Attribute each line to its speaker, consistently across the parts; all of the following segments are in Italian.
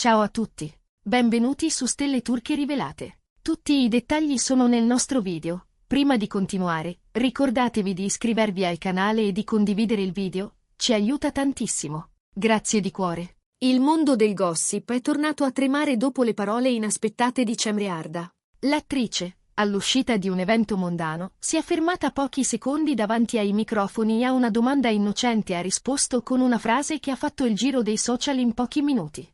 Speaker 1: Ciao a tutti. Benvenuti su Stelle Turche Rivelate. Tutti i dettagli sono nel nostro video. Prima di continuare, ricordatevi di iscrivervi al canale e di condividere il video, ci aiuta tantissimo. Grazie di cuore. Il mondo del gossip è tornato a tremare dopo le parole inaspettate di Cemre Arda. L'attrice, all'uscita di un evento mondano, si è fermata pochi secondi davanti ai microfoni e a una domanda innocente ha risposto con una frase che ha fatto il giro dei social in pochi minuti.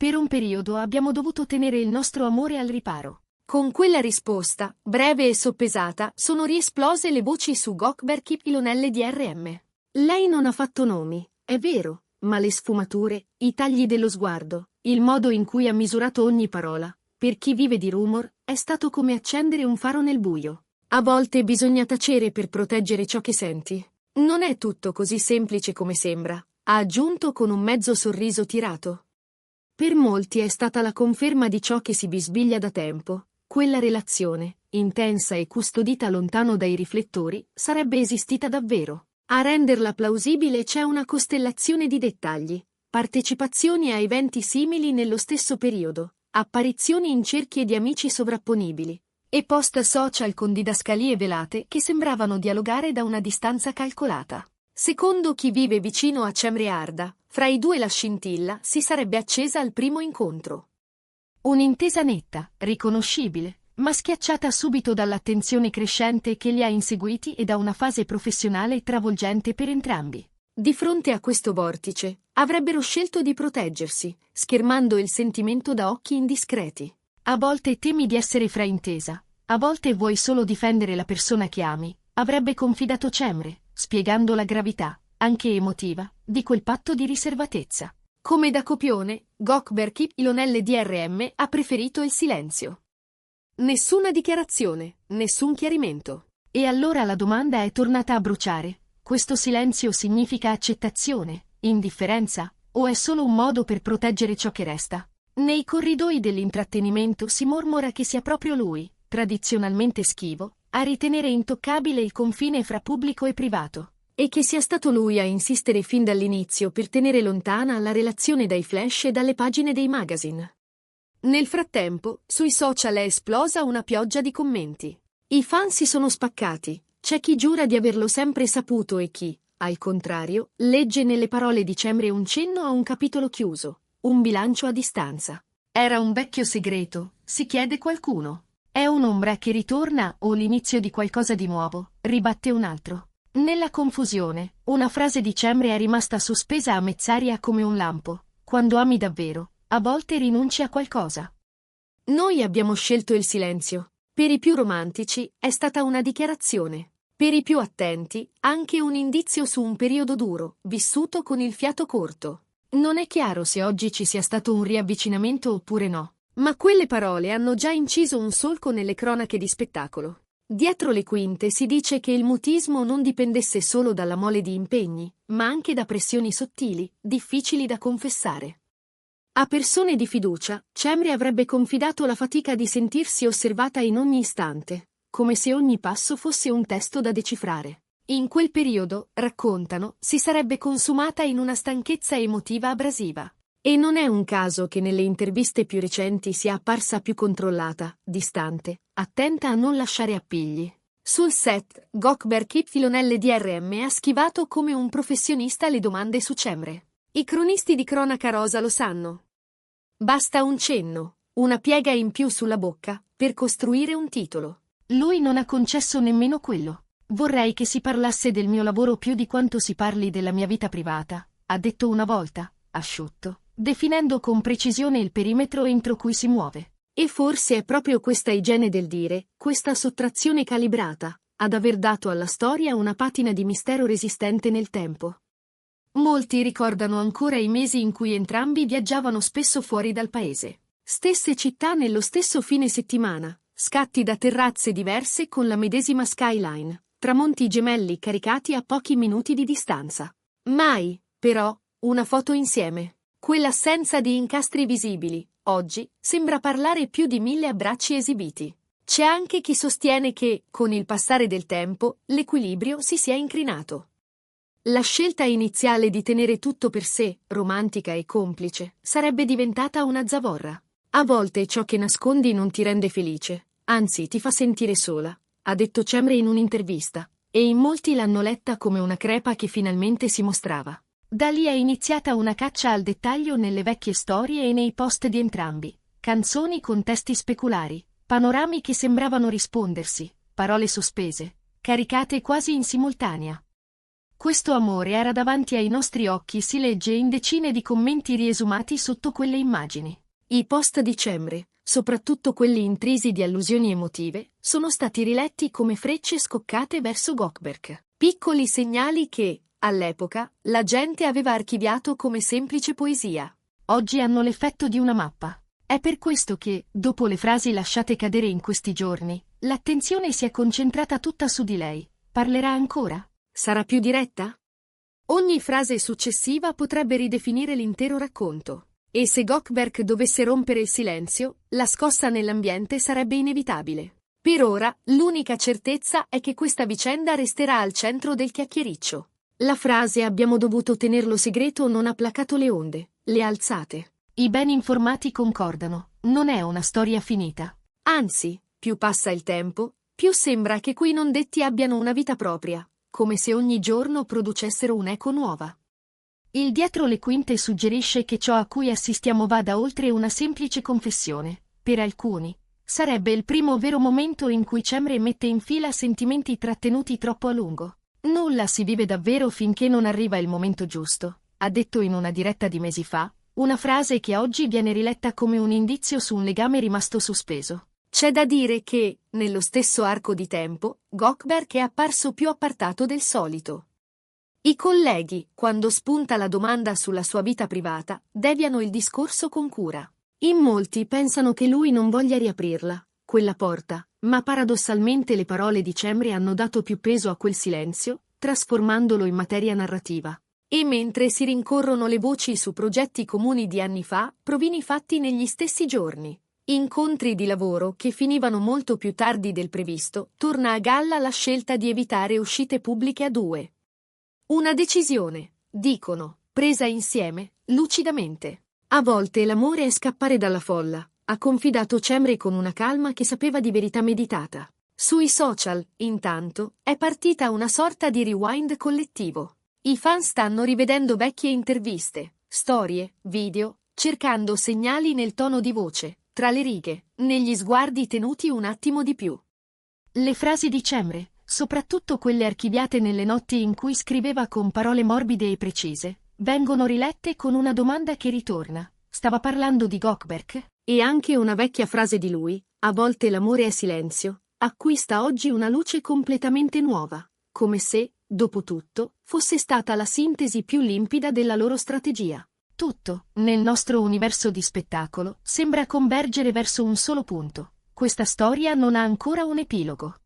Speaker 1: Per un periodo abbiamo dovuto tenere il nostro amore al riparo. Con quella risposta, breve e soppesata, sono riesplose le voci su Gökberk Ilonelle DRM. Lei non ha fatto nomi, è vero, ma le sfumature, i tagli dello sguardo, il modo in cui ha misurato ogni parola, per chi vive di rumor, è stato come accendere un faro nel buio. A volte bisogna tacere per proteggere ciò che senti. Non è tutto così semplice come sembra, ha aggiunto con un mezzo sorriso tirato. Per molti è stata la conferma di ciò che si bisbiglia da tempo. Quella relazione, intensa e custodita lontano dai riflettori, sarebbe esistita davvero. A renderla plausibile c'è una costellazione di dettagli, partecipazioni a eventi simili nello stesso periodo, apparizioni in cerchie di amici sovrapponibili, e post social con didascalie velate che sembravano dialogare da una distanza calcolata. Secondo chi vive vicino a Cemre Arda, fra i due la scintilla si sarebbe accesa al primo incontro. Un'intesa netta, riconoscibile, ma schiacciata subito dall'attenzione crescente che li ha inseguiti e da una fase professionale travolgente per entrambi. Di fronte a questo vortice, avrebbero scelto di proteggersi, schermando il sentimento da occhi indiscreti. A volte temi di essere fraintesa, a volte vuoi solo difendere la persona che ami, avrebbe confidato Cemre, spiegando la gravità, anche emotiva, di quel patto di riservatezza. Come da copione, Gökberk Ilonelle DRM ha preferito il silenzio. Nessuna dichiarazione, nessun chiarimento. E allora la domanda è tornata a bruciare. Questo silenzio significa accettazione, indifferenza, o è solo un modo per proteggere ciò che resta? Nei corridoi dell'intrattenimento si mormora che sia proprio lui, tradizionalmente schivo, a ritenere intoccabile il confine fra pubblico e privato, e che sia stato lui a insistere fin dall'inizio per tenere lontana la relazione dai flash e dalle pagine dei magazine. Nel frattempo, sui social è esplosa una pioggia di commenti. I fan si sono spaccati, c'è chi giura di averlo sempre saputo e chi, al contrario, legge nelle parole di Cemre un cenno a un capitolo chiuso, un bilancio a distanza. Era un vecchio segreto, si chiede qualcuno. È un'ombra che ritorna o l'inizio di qualcosa di nuovo, ribatte un altro. Nella confusione, una frase di Cemre è rimasta sospesa a mezz'aria come un lampo. Quando ami davvero, a volte rinunci a qualcosa. Noi abbiamo scelto il silenzio. Per i più romantici è stata una dichiarazione. Per i più attenti, anche un indizio su un periodo duro, vissuto con il fiato corto. Non è chiaro se oggi ci sia stato un riavvicinamento oppure no, ma quelle parole hanno già inciso un solco nelle cronache di spettacolo. Dietro le quinte si dice che il mutismo non dipendesse solo dalla mole di impegni, ma anche da pressioni sottili, difficili da confessare. A persone di fiducia, Cemre avrebbe confidato la fatica di sentirsi osservata in ogni istante, come se ogni passo fosse un testo da decifrare. In quel periodo, raccontano, si sarebbe consumata in una stanchezza emotiva abrasiva. E non è un caso che nelle interviste più recenti sia apparsa più controllata, distante, attenta a non lasciare appigli. Sul set, Gökberk Ilonelle DRM ha schivato come un professionista le domande su Cemre. I cronisti di cronaca rosa lo sanno. Basta un cenno, una piega in più sulla bocca, per costruire un titolo. Lui non ha concesso nemmeno quello. Vorrei che si parlasse del mio lavoro più di quanto si parli della mia vita privata, ha detto una volta, asciutto, definendo con precisione il perimetro entro cui si muove. E forse è proprio questa igiene del dire, questa sottrazione calibrata, ad aver dato alla storia una patina di mistero resistente nel tempo. Molti ricordano ancora i mesi in cui entrambi viaggiavano spesso fuori dal paese. Stesse città nello stesso fine settimana, scatti da terrazze diverse con la medesima skyline, tramonti gemelli caricati a pochi minuti di distanza. Mai, però, una foto insieme. Quell'assenza di incastri visibili, oggi, sembra parlare più di 1000 abbracci esibiti. C'è anche chi sostiene che, con il passare del tempo, l'equilibrio si sia incrinato. La scelta iniziale di tenere tutto per sé, romantica e complice, sarebbe diventata una zavorra. A volte ciò che nascondi non ti rende felice, anzi ti fa sentire sola, ha detto Cemre in un'intervista, e in molti l'hanno letta come una crepa che finalmente si mostrava. Da lì è iniziata una caccia al dettaglio nelle vecchie storie e nei post di entrambi, canzoni con testi speculari, panorami che sembravano rispondersi, parole sospese, caricate quasi in simultanea. Questo amore era davanti ai nostri occhi, si legge in decine di commenti riesumati sotto quelle immagini. I post di Cemre, soprattutto quelli intrisi di allusioni emotive, sono stati riletti come frecce scoccate verso Gökberk. Piccoli segnali che, all'epoca, la gente aveva archiviato come semplice poesia. Oggi hanno l'effetto di una mappa. È per questo che, dopo le frasi lasciate cadere in questi giorni, l'attenzione si è concentrata tutta su di lei. Parlerà ancora? Sarà più diretta? Ogni frase successiva potrebbe ridefinire l'intero racconto. E se Gökberk dovesse rompere il silenzio, la scossa nell'ambiente sarebbe inevitabile. Per ora, l'unica certezza è che questa vicenda resterà al centro del chiacchiericcio. La frase "abbiamo dovuto tenerlo segreto" non ha placato le onde, le ha alzate. I ben informati concordano, non è una storia finita. Anzi, più passa il tempo, più sembra che quei non detti abbiano una vita propria, come se ogni giorno producessero un'eco nuova. Il dietro le quinte suggerisce che ciò a cui assistiamo vada oltre una semplice confessione. Per alcuni, sarebbe il primo vero momento in cui Cemre mette in fila sentimenti trattenuti troppo a lungo. Nulla si vive davvero finché non arriva il momento giusto, ha detto in una diretta di mesi fa, una frase che oggi viene riletta come un indizio su un legame rimasto sospeso. C'è da dire che, nello stesso arco di tempo, Gökberk è apparso più appartato del solito. I colleghi, quando spunta la domanda sulla sua vita privata, deviano il discorso con cura. In molti pensano che lui non voglia riaprirla, quella porta, ma paradossalmente le parole di Cemre hanno dato più peso a quel silenzio, trasformandolo in materia narrativa. E mentre si rincorrono le voci su progetti comuni di anni fa, provini fatti negli stessi giorni, incontri di lavoro che finivano molto più tardi del previsto, torna a galla la scelta di evitare uscite pubbliche a due. Una decisione, dicono, presa insieme, lucidamente. A volte l'amore è scappare dalla folla, ha confidato Cemre con una calma che sapeva di verità meditata. Sui social, intanto, è partita una sorta di rewind collettivo. I fan stanno rivedendo vecchie interviste, storie, video, cercando segnali nel tono di voce, tra le righe, negli sguardi tenuti un attimo di più. Le frasi di Cemre, soprattutto quelle archiviate nelle notti in cui scriveva con parole morbide e precise, vengono rilette con una domanda che ritorna. Stava parlando di Gökberk? E anche una vecchia frase di lui, a volte l'amore è silenzio, acquista oggi una luce completamente nuova, come se, dopo tutto, fosse stata la sintesi più limpida della loro strategia. Tutto, nel nostro universo di spettacolo, sembra convergere verso un solo punto. Questa storia non ha ancora un epilogo.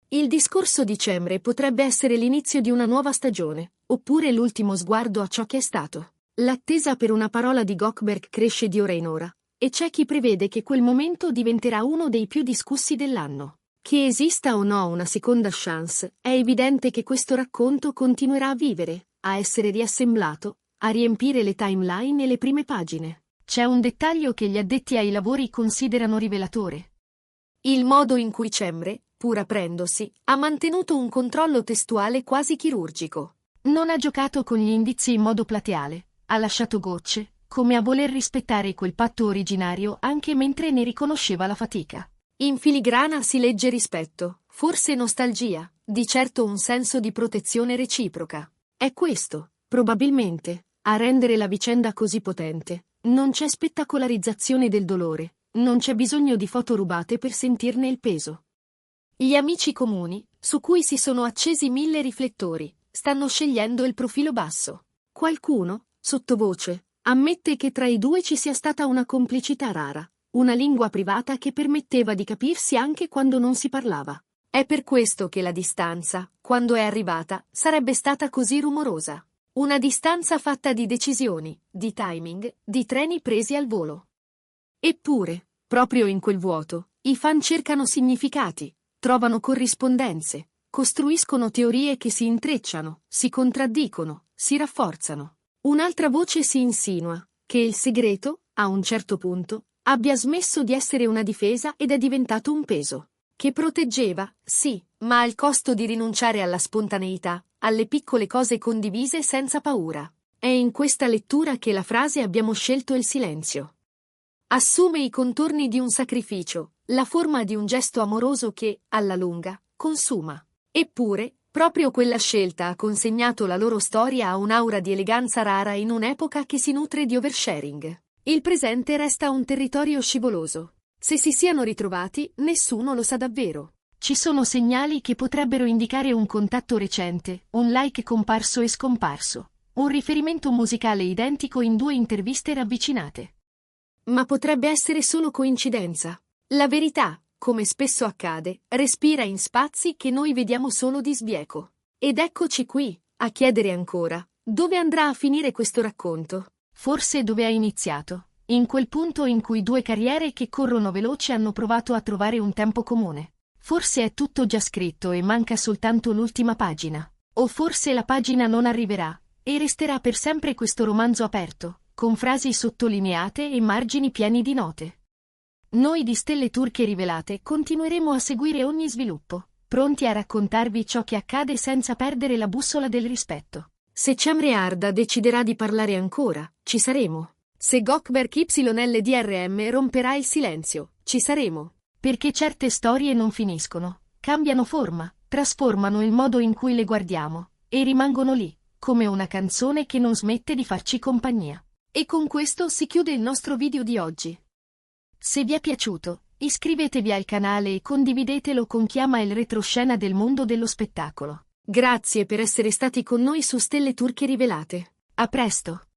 Speaker 1: Il discorso di Cemre potrebbe essere l'inizio di una nuova stagione, oppure l'ultimo sguardo a ciò che è stato. L'attesa per una parola di Gökberk cresce di ora in ora, e c'è chi prevede che quel momento diventerà uno dei più discussi dell'anno. Che esista o no una seconda chance, è evidente che questo racconto continuerà a vivere, a essere riassemblato, a riempire le timeline e le prime pagine. C'è un dettaglio che gli addetti ai lavori considerano rivelatore. Il modo in cui Cemre, pur aprendosi, ha mantenuto un controllo testuale quasi chirurgico. Non ha giocato con gli indizi in modo plateale, ha lasciato gocce, come a voler rispettare quel patto originario anche mentre ne riconosceva la fatica. In filigrana si legge rispetto, forse nostalgia, di certo un senso di protezione reciproca. È questo, probabilmente, a rendere la vicenda così potente. Non c'è spettacolarizzazione del dolore, non c'è bisogno di foto rubate per sentirne il peso. Gli amici comuni, su cui si sono accesi 1000 riflettori, stanno scegliendo il profilo basso. Qualcuno, sottovoce, ammette che tra i due ci sia stata una complicità rara, una lingua privata che permetteva di capirsi anche quando non si parlava. È per questo che la distanza, quando è arrivata, sarebbe stata così rumorosa. Una distanza fatta di decisioni, di timing, di treni presi al volo. Eppure, proprio in quel vuoto, i fan cercano significati, trovano corrispondenze, costruiscono teorie che si intrecciano, si contraddicono, si rafforzano. Un'altra voce si insinua, che il segreto, a un certo punto, abbia smesso di essere una difesa ed è diventato un peso. Che proteggeva, sì, ma al costo di rinunciare alla spontaneità, alle piccole cose condivise senza paura. È in questa lettura che la frase abbiamo scelto il silenzio. Assume i contorni di un sacrificio, la forma di un gesto amoroso che, alla lunga, consuma. Eppure, proprio quella scelta ha consegnato la loro storia a un'aura di eleganza rara in un'epoca che si nutre di oversharing. Il presente resta un territorio scivoloso. Se si siano ritrovati, nessuno lo sa davvero. Ci sono segnali che potrebbero indicare un contatto recente, un like comparso e scomparso, un riferimento musicale identico in 2 interviste ravvicinate. Ma potrebbe essere solo coincidenza. La verità, come spesso accade, respira in spazi che noi vediamo solo di sbieco. Ed eccoci qui, a chiedere ancora, dove andrà a finire questo racconto? Forse dove ha iniziato, in quel punto in cui 2 carriere che corrono veloci hanno provato a trovare un tempo comune. Forse è tutto già scritto e manca soltanto l'ultima pagina. O forse la pagina non arriverà, e resterà per sempre questo romanzo aperto, con frasi sottolineate e margini pieni di note. Noi di Stelle Turche Rivelate continueremo a seguire ogni sviluppo, pronti a raccontarvi ciò che accade senza perdere la bussola del rispetto. Se Cemre Arda deciderà di parlare ancora, ci saremo. Se Gökberk YLDRM romperà il silenzio, ci saremo. Perché certe storie non finiscono, cambiano forma, trasformano il modo in cui le guardiamo, e rimangono lì, come una canzone che non smette di farci compagnia. E con questo si chiude il nostro video di oggi. Se vi è piaciuto, iscrivetevi al canale e condividetelo con chi ama il retroscena del mondo dello spettacolo. Grazie per essere stati con noi su Stelle Turche Rivelate. A presto!